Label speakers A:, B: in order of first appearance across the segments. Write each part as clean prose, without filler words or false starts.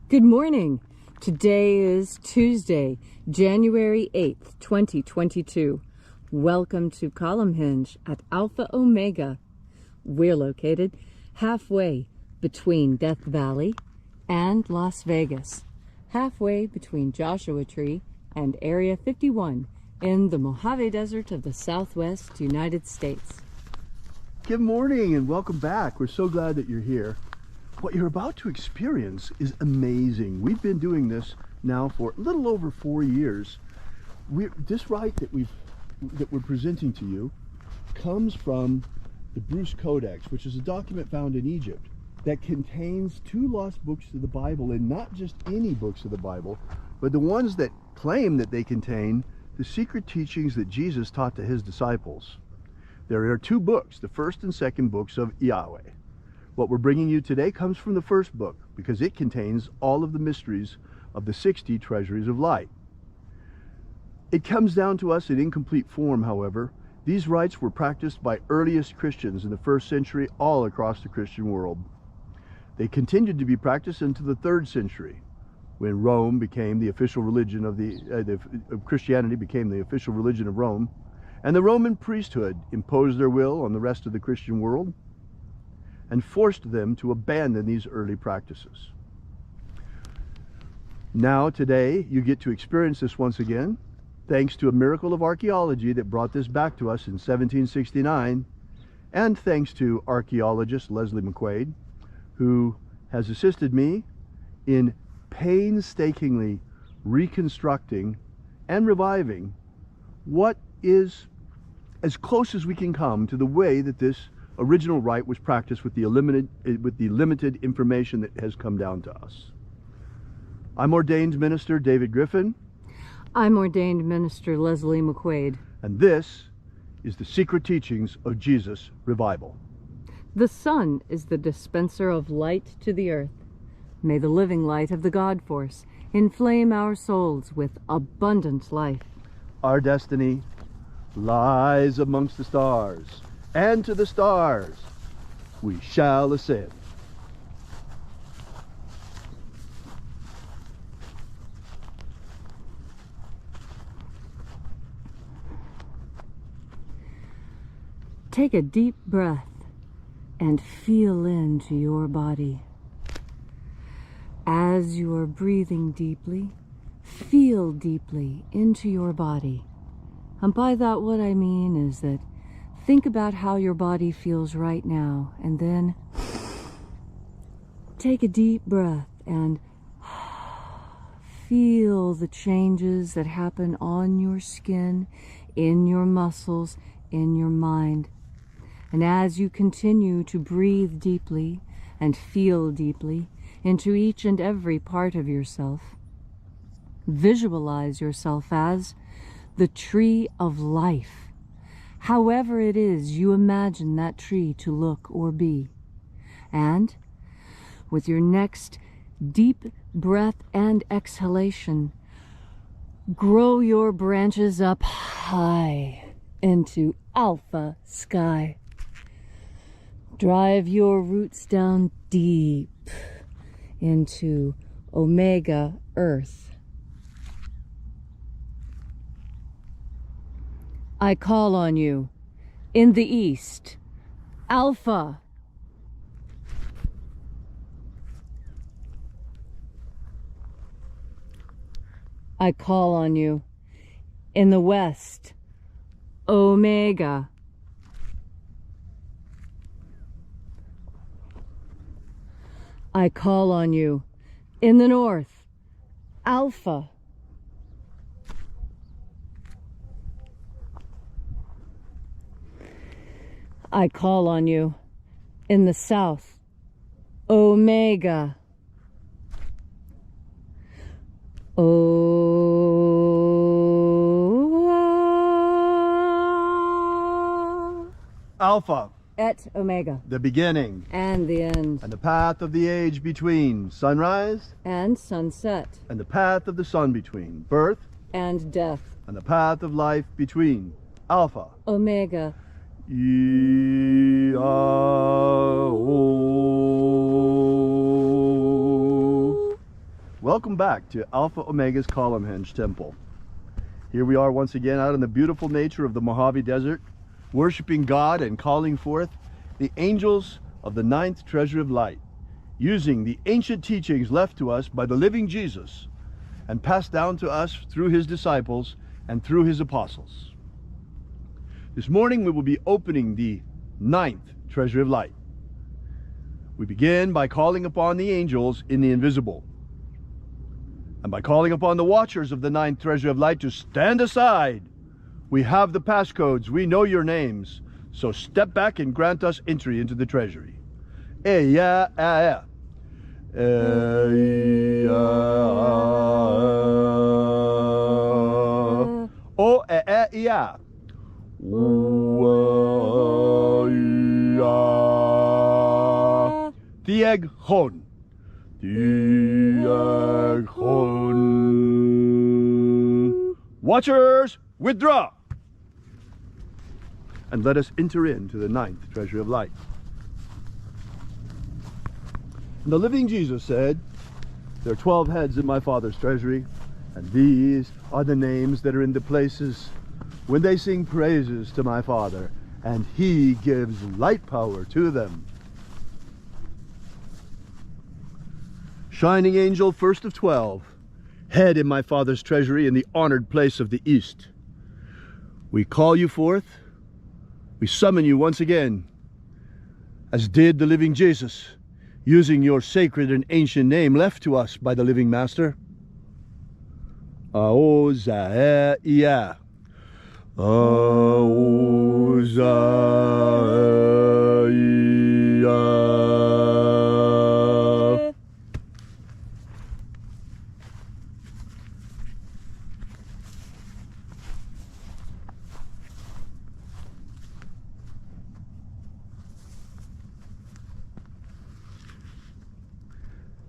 A: Good morning. Today is Tuesday, January 8th, 2022. Welcome to Columnhenge at Alpha Ωmega. We're located halfway between Death Valley and Las Vegas, halfway between Joshua Tree and Area 51 in the Mojave Desert of the Southwest United States.
B: Good morning and welcome back. We're so glad that you're here. What you're about to experience is amazing. We've been doing this now for a little over 4 years. This rite that we're presenting to you comes from the Bruce Codex, which is a document found in Egypt that contains 2 lost books of the Bible, and not just any books of the Bible, but the ones that claim that they contain the secret teachings that Jesus taught to his disciples. There are 2 books, the first and second books of Yahweh. What we're bringing you today comes from the first book because it contains all of the mysteries of the 60 Treasuries of Light. It comes down to us in incomplete form, however. These rites were practiced by earliest Christians in the 1st century all across the Christian world. They continued to be practiced into the 3rd century when Rome became the official religion of Christianity became the official religion of Rome, and the Roman priesthood imposed their will on the rest of the Christian world and forced them to abandon these early practices. Now, today, you get to experience this once again, thanks to a miracle of archaeology that brought this back to us in 1769, and thanks to archaeologist Leslie McQuade, who has assisted me in painstakingly reconstructing and reviving what is as close as we can come to the way that this original rite was practiced with the limited information that has come down to us. I'm ordained minister David Griffin.
A: I'm ordained minister Leslie McQuade.
B: And this is the secret teachings of Jesus Revival.
A: The sun is the dispenser of light to the earth. May the living light of the God Force inflame our souls with abundant life.
B: Our destiny lies amongst the stars, and to the stars we shall ascend.
A: Take a deep breath and feel into your body. As you are breathing deeply, feel deeply into your body. And by that, what I mean is that think about how your body feels right now, and then take a deep breath and feel the changes that happen on your skin, in your muscles, in your mind. And as you continue to breathe deeply and feel deeply into each and every part of yourself, visualize yourself as the tree of life. However it is you imagine that tree to look or be. And with your next deep breath and exhalation, grow your branches up high into alpha sky. Drive your roots down deep into omega earth. I call on you in the east, Alpha. I call on you in the west, Omega. I call on you in the north, Alpha. I call on you in the south, Omega.
B: Alpha.
A: Et Omega.
B: The beginning.
A: And the end.
B: And the path of the age between sunrise
A: and sunset.
B: And the path of the sun between birth
A: and death.
B: And the path of life between Alpha.
A: Omega.
B: Welcome back to Alpha O'Mega's Columnhenge Temple. Here we are once again out in the beautiful nature of the Mojave Desert, worshiping God and calling forth the angels of the 9th Treasury of Light, using the ancient teachings left to us by the living Jesus and passed down to us through his disciples and through his apostles. This morning we will be opening the 9th Treasury of Light. We begin by calling upon the angels in the invisible, and by calling upon the watchers of the 9th Treasury of Light to stand aside. We have the passcodes, we know your names, so step back and grant us entry into the treasury. Eya, eya. Eya. O, eya. Tieg hon. Tieg hon. Watchers, withdraw. And let us enter into the 9th Treasury of Light. And the living Jesus said, there are 12 heads in my Father's treasury, and these are the names that are in the places when they sing praises to my Father, and he gives light power to them. Shining angel, first of 12, head in my Father's treasury in the honored place of the East. We call you forth. We summon you once again, as did the living Jesus, using your sacred and ancient name left to us by the living Master. Aozaia. Aozaia.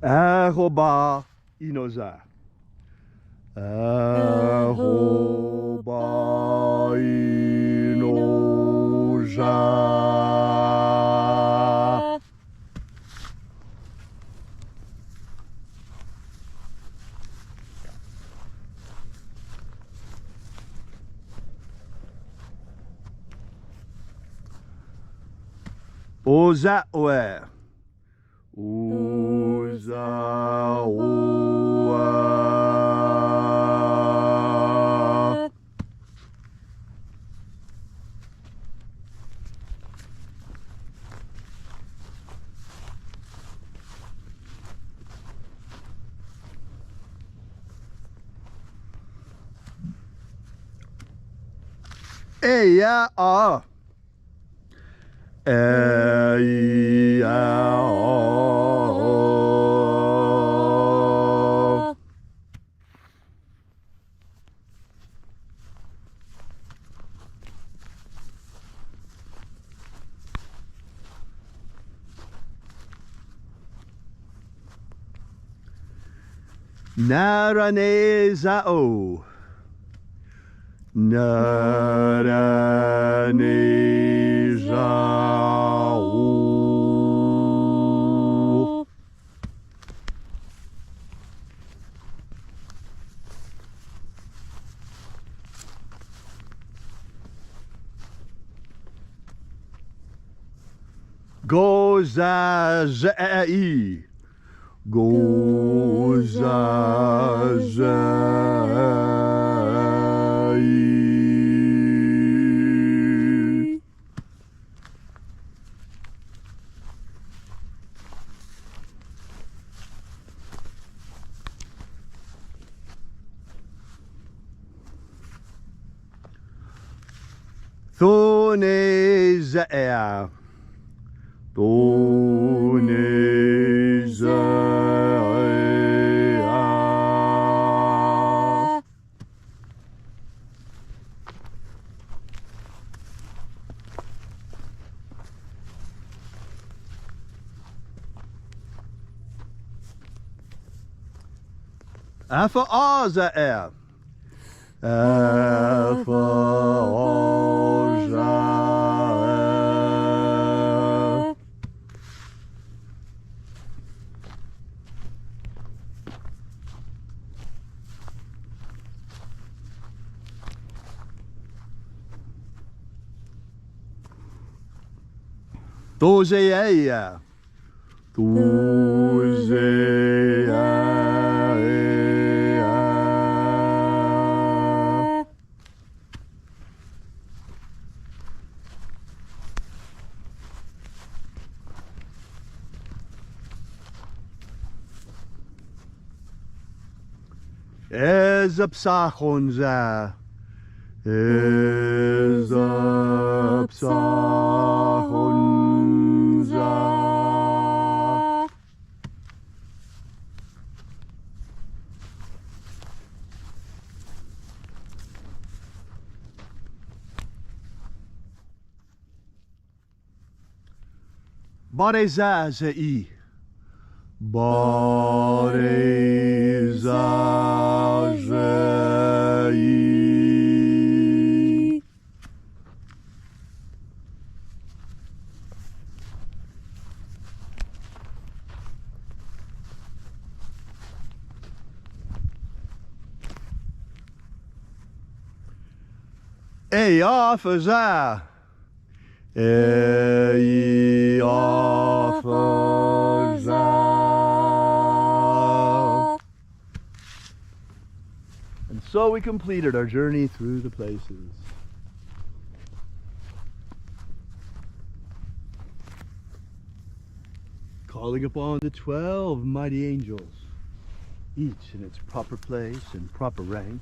B: Ahoba inoza. Ahoba inoza. Oza oe. Uzawa. Eya a. Eya a. Naranezao. Naranezao. Gozazai. Gozazai. Thonezea. Thonezea. Alpha Ωmega. Alpha Ωmega. Dozeia. Ezapsachonza. Ezapsachonza. Barezazei. Barezazei. Eyafaza. Eyafaza. And so we completed our journey through the places. Calling upon the 12 mighty angels, each in its proper place and proper rank.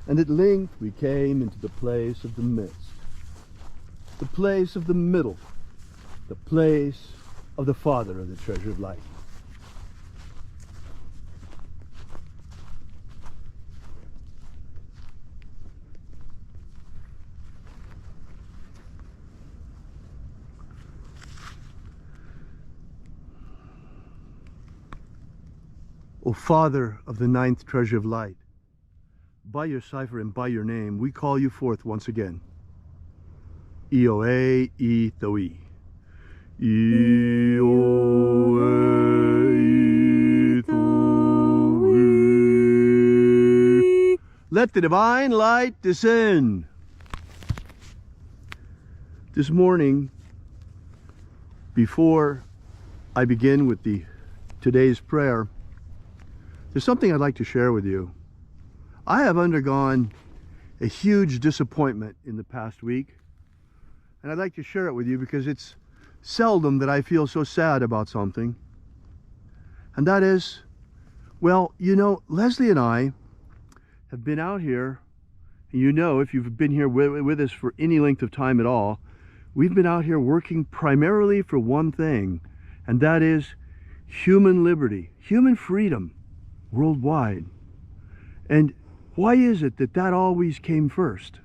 B: And at length we came into the place of the midst, the place of the middle, the place of the Father of the Treasure of Light. O Father of the ninth Treasure of Light, by your cipher and by your name, we call you forth once again. Ioe e Toi. Ioe e Toi. Let the divine light descend. This morning, before I begin with today's prayer, there's something I'd like to share with you. I have undergone a huge disappointment in the past week, and I'd like to share it with you because it's seldom that I feel so sad about something. And that is, well, you know, Leslie and I have been out here, and you know, if you've been here with us for any length of time at all, we've been out here working primarily for one thing, and that is human liberty, human freedom worldwide. And why is it that that always came first?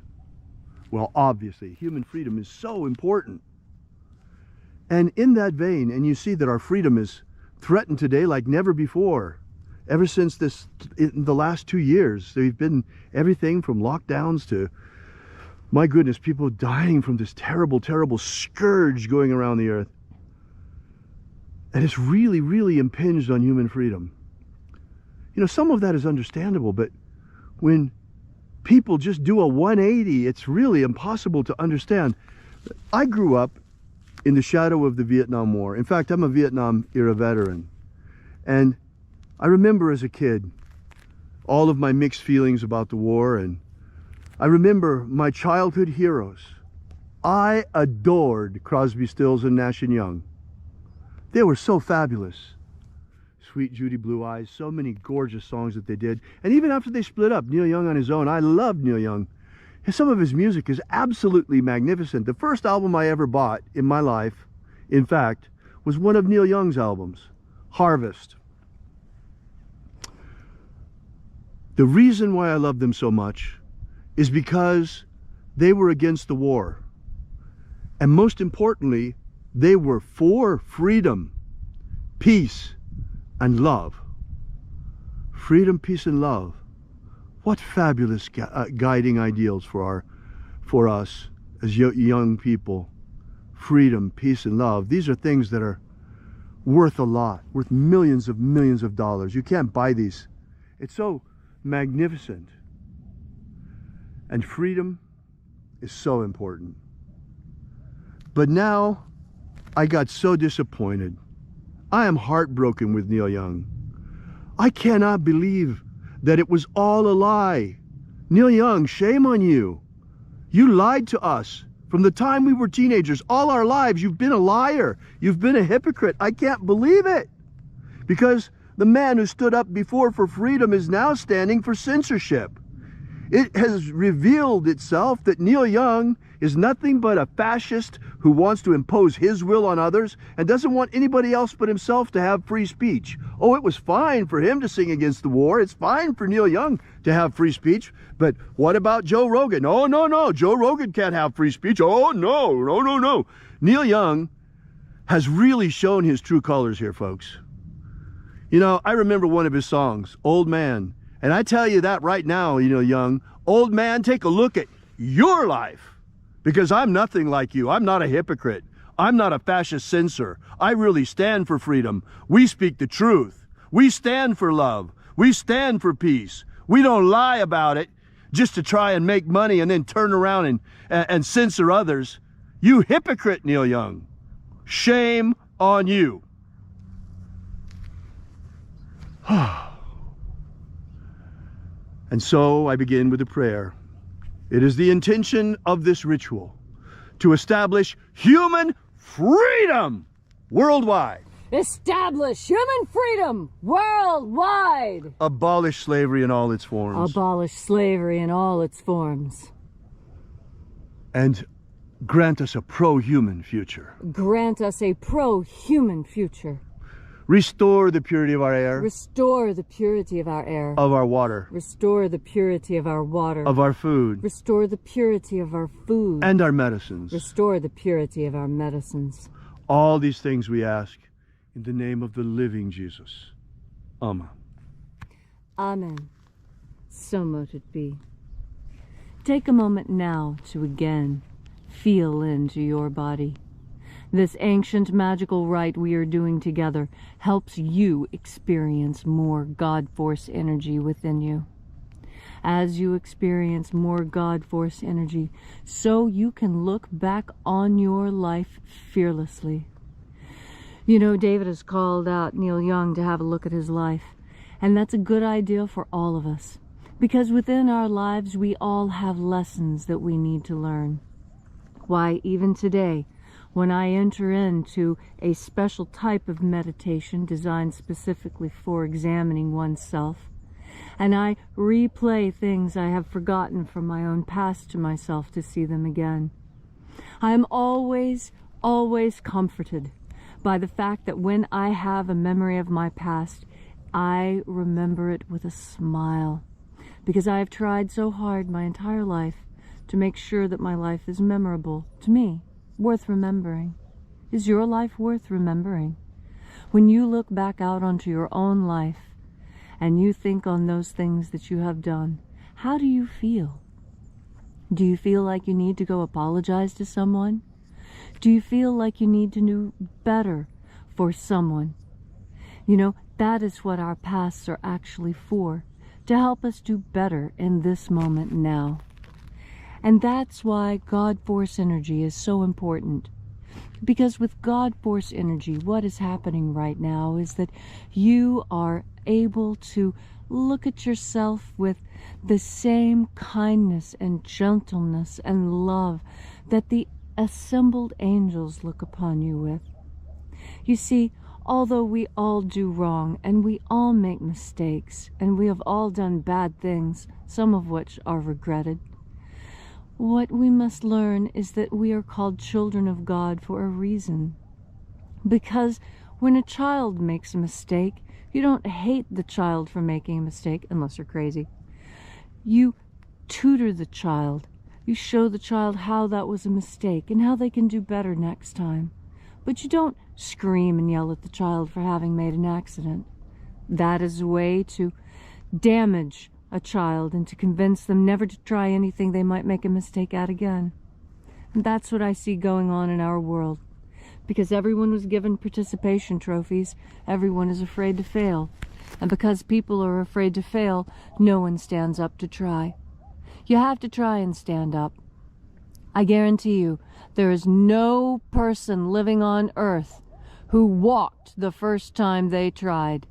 B: Well, obviously, human freedom is so important. And in that vein, and you see that our freedom is threatened today like never before. Ever since in the last 2 years, there've been everything from lockdowns to, my goodness, people dying from this terrible, terrible scourge going around the earth. And it's really, really impinged on human freedom. You know, some of that is understandable, but when people just do a 180, it's really impossible to understand. I grew up in the shadow of the Vietnam War. In fact, I'm a Vietnam era veteran. And I remember as a kid all of my mixed feelings about the war, and I remember my childhood heroes. I adored Crosby, Stills, and Nash & Young. They were so fabulous. Sweet Judy Blue Eyes, so many gorgeous songs that they did. And even after they split up, Neil Young on his own, I loved Neil Young. And some of his music is absolutely magnificent. The first album I ever bought in my life, in fact, was one of Neil Young's albums, Harvest. The reason why I love them so much is because they were against the war. And most importantly, they were for freedom, peace, and love. Freedom, peace, and love. What fabulous guiding ideals for us as young people. Freedom, peace, and love. These are things that are worth a lot, worth millions of dollars. You can't buy these. It's so magnificent. And freedom is so important. But now, I got so disappointed. I am heartbroken with Neil Young. I cannot believe that it was all a lie. Neil Young, shame on you. You lied to us. From the time we were teenagers, all our lives, you've been a liar. You've been a hypocrite. I can't believe it. Because the man who stood up before for freedom is now standing for censorship. It has revealed itself that Neil Young is nothing but a fascist who wants to impose his will on others and doesn't want anybody else but himself to have free speech. Oh, it was fine for him to sing against the war. It's fine for Neil Young to have free speech. But what about Joe Rogan? Oh, no, Joe Rogan can't have free speech. Oh, no. Neil Young has really shown his true colors here, folks. You know, I remember one of his songs, Old Man. And I tell you that right now, you know, Young, old man, take a look at your life. Because I'm nothing like you. I'm not a hypocrite. I'm not a fascist censor. I really stand for freedom. We speak the truth. We stand for love. We stand for peace. We don't lie about it just to try and make money and then turn around and censor others. You hypocrite, Neil Young. Shame on you. And so I begin with a prayer. It is the intention of this ritual to establish human freedom worldwide.
A: Establish human freedom worldwide.
B: Abolish slavery in all its forms.
A: Abolish slavery in all its forms.
B: And grant us a pro-human future.
A: Grant us a pro-human future.
B: Restore the purity of our air.
A: Restore the purity of our air.
B: Of our water.
A: Restore the purity of our water.
B: Of our food.
A: Restore the purity of our food.
B: And our medicines.
A: Restore the purity of our medicines.
B: All these things we ask in the name of the living Jesus. Amen.
A: Amen. So mote it be. Take a moment now to again feel into your body. This ancient magical rite we are doing together helps you experience more God Force energy within you. As you experience more God Force energy, so you can look back on your life fearlessly. You know, David has called out Neil Young to have a look at his life, and that's a good idea for all of us, because within our lives we all have lessons that we need to learn. Why, even today, when I enter into a special type of meditation designed specifically for examining oneself, and I replay things I have forgotten from my own past to myself to see them again, I am always comforted by the fact that when I have a memory of my past, I remember it with a smile, because I have tried so hard my entire life to make sure that my life is memorable to me. Worth remembering. Is your life worth remembering? When you look back out onto your own life and you think on those things that you have done, how do you feel? Do you feel like you need to go apologize to someone? Do you feel like you need to do better for someone? You know, that is what our pasts are actually for, to help us do better in this moment now. And that's why God Force energy is so important. Because with God Force energy, what is happening right now is that you are able to look at yourself with the same kindness and gentleness and love that the assembled angels look upon you with. You see, although we all do wrong and we all make mistakes and we have all done bad things, some of which are regretted, what we must learn is that we are called children of God for a reason. Because when a child makes a mistake, you don't hate the child for making a mistake, unless you're crazy. You tutor the child. You show the child how that was a mistake and how they can do better next time. But you don't scream and yell at the child for having made an accident. That is a way to damage a child and to convince them never to try anything they might make a mistake at again. And that's what I see going on in our world. Because everyone was given participation trophies, everyone is afraid to fail. And because people are afraid to fail, no one stands up to try. You have to try and stand up. I guarantee you, there is no person living on earth who walked the first time they tried.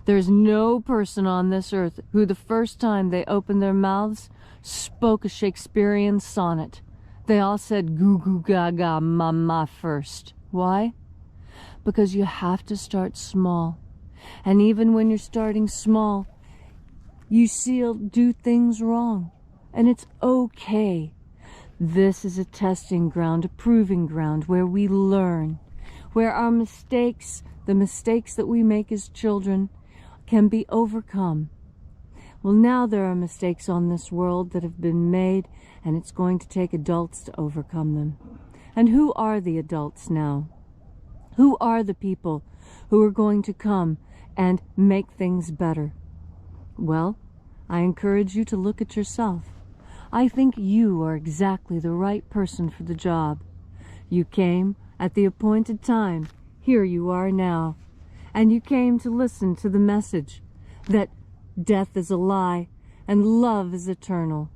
A: There's no person on this earth who the first time they opened their mouths spoke a Shakespearean sonnet. They all said goo goo gaga mama first. Why? Because you have to start small. And even when you're starting small, you still do things wrong. And it's okay. This is a testing ground, a proving ground where we learn, where our mistakes, the mistakes that we make as children, can be overcome. Well, now there are mistakes on this world that have been made, and it's going to take adults to overcome them. And who are the adults now? Who are the people who are going to come and make things better? Well, I encourage you to look at yourself. I think you are exactly the right person for the job. You came at the appointed time. Here you are now. And you came to listen to the message that death is a lie and love is eternal.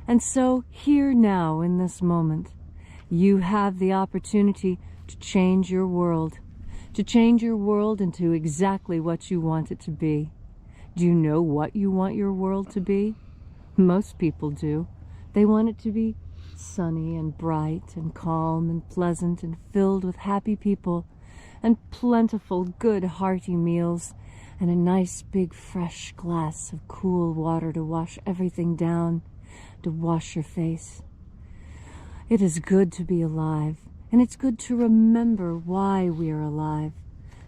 A: And so here now in this moment, you have the opportunity to change your world into exactly what you want it to be. Do you know what you want your world to be? Most people do. They want it to be sunny and bright and calm and pleasant and filled with happy people and plentiful, good, hearty meals and a nice big fresh glass of cool water to wash everything down, to wash your face. It is good to be alive, and it's good to remember why we are alive,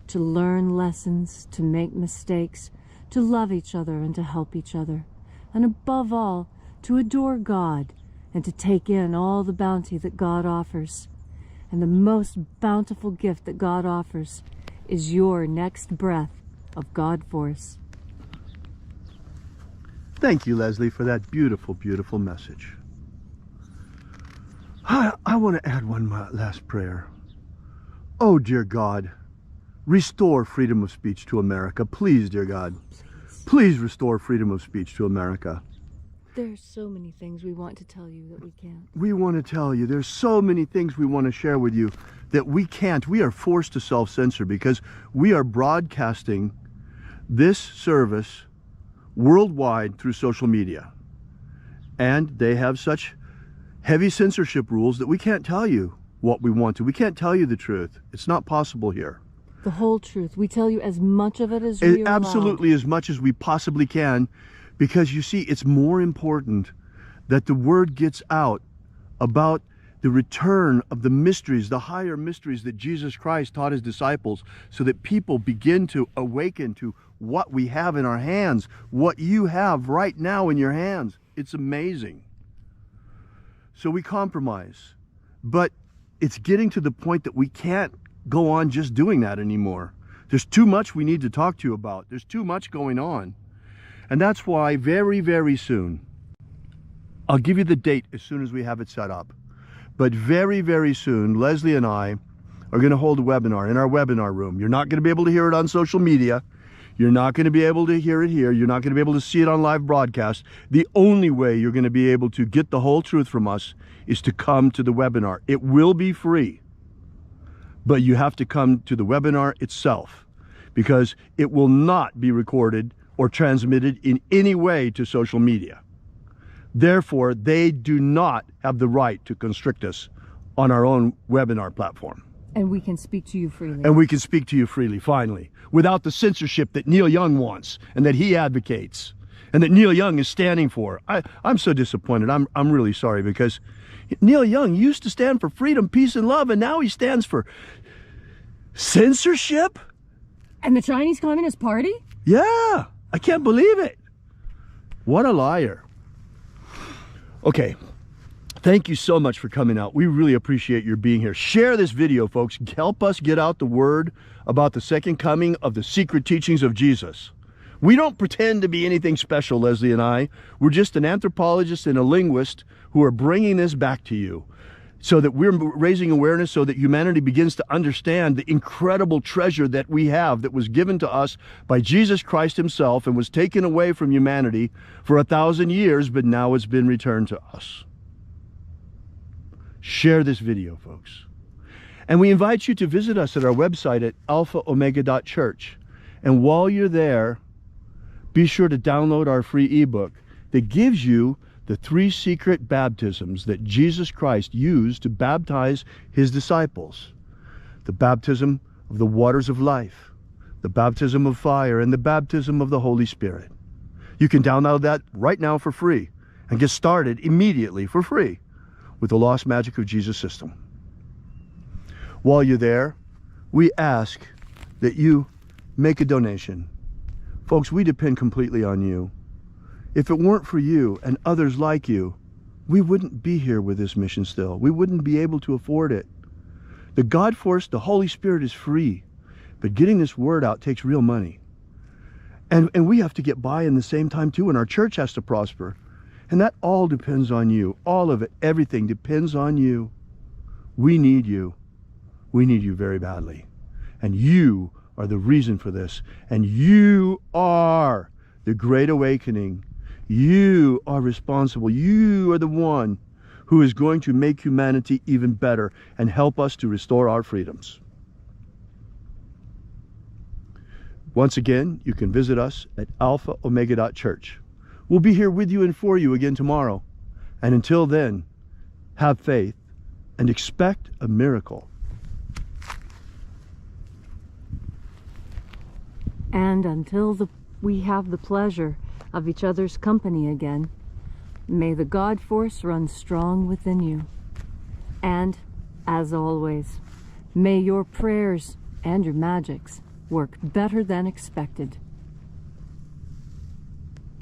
A: to learn lessons, to make mistakes, to love each other and to help each other, and above all, to adore God and to take in all the bounty that God offers. And the most bountiful gift that God offers is your next breath of God force.
B: Thank you, Leslie, for that beautiful, beautiful message. I want to add one last prayer. Oh, dear God, restore freedom of speech to America. Please, dear God, please restore freedom of speech to America.
A: There's so many things we want to tell you that we can't.
B: We want to tell you, there's so many things we want to share with you that we can't. We are forced to self-censor because we are broadcasting this service worldwide through social media. And they have such heavy censorship rules that we can't tell you what we want to. We can't tell you the truth. It's not possible here.
A: The whole truth. We tell you as much of it as we are
B: absolutely
A: allowed.
B: As much as we possibly can, because you see, it's more important that the word gets out about the return of the mysteries, the higher mysteries that Jesus Christ taught his disciples, so that people begin to awaken to what we have in our hands, what you have right now in your hands. It's amazing. So we compromise, but it's getting to the point that we can't go on just doing that anymore. There's too much we need to talk to you about. There's too much going on. And that's why very, very soon, I'll give you the date as soon as we have it set up, but very, very soon, Leslie and I are going to hold a webinar in our webinar room. You're not going to be able to hear it on social media. You're not going to be able to hear it here. You're not going to be able to see it on live broadcast. The only way you're going to be able to get the whole truth from us is to come to the webinar. It will be free, but you have to come to the webinar itself, because it will not be recorded or transmitted in any way to social media. Therefore, they do not have the right to constrict us on our own webinar platform.
A: And we can speak to you freely.
B: And we can speak to you freely, finally, without the censorship that Neil Young wants and that he advocates and that Neil Young is standing for. I'm so disappointed. I'm really sorry, because Neil Young used to stand for freedom, peace, and love, and now he stands for censorship?
A: And the Chinese Communist Party?
B: Yeah, I can't believe it. What a liar. Okay, thank you so much for coming out. We really appreciate your being here. Share this video, folks. Help us get out the word about the second coming of the secret teachings of Jesus. We don't pretend to be anything special, Leslie and I. We're just an anthropologist and a linguist who are bringing this back to you, so that we're raising awareness, so that humanity begins to understand the incredible treasure that we have, that was given to us by Jesus Christ himself and was taken away from humanity for 1,000 years, but now it's been returned to us. Share this video, folks. And we invite you to visit us at our website at alphaomega.church. And while you're there, be sure to download our free ebook that gives you the 3 secret baptisms that Jesus Christ used to baptize his disciples. The baptism of the waters of life, the baptism of fire, and the baptism of the Holy Spirit. You can download that right now for free and get started immediately for free with the Lost Magic of Jesus system. While you're there, we ask that you make a donation. Folks, we depend completely on you. If it weren't for you and others like you, we wouldn't be here with this mission still. We wouldn't be able to afford it. The God force, the Holy Spirit, is free, but getting this word out takes real money. And we have to get by in the same time too, and our church has to prosper. And that all depends on you. All of it, everything depends on you. We need you. We need you very badly. And you are the reason for this. And you are the Great Awakening. You are responsible. You are the one who is going to make humanity even better and help us to restore our freedoms. Once again, you can visit us at alphaomega.church. We'll be here with you and for you again tomorrow. And until then, have faith and expect a miracle.
A: And until we have the pleasure of each other's company again, may the God force run strong within you. And, as always, may your prayers and your magics work better than expected.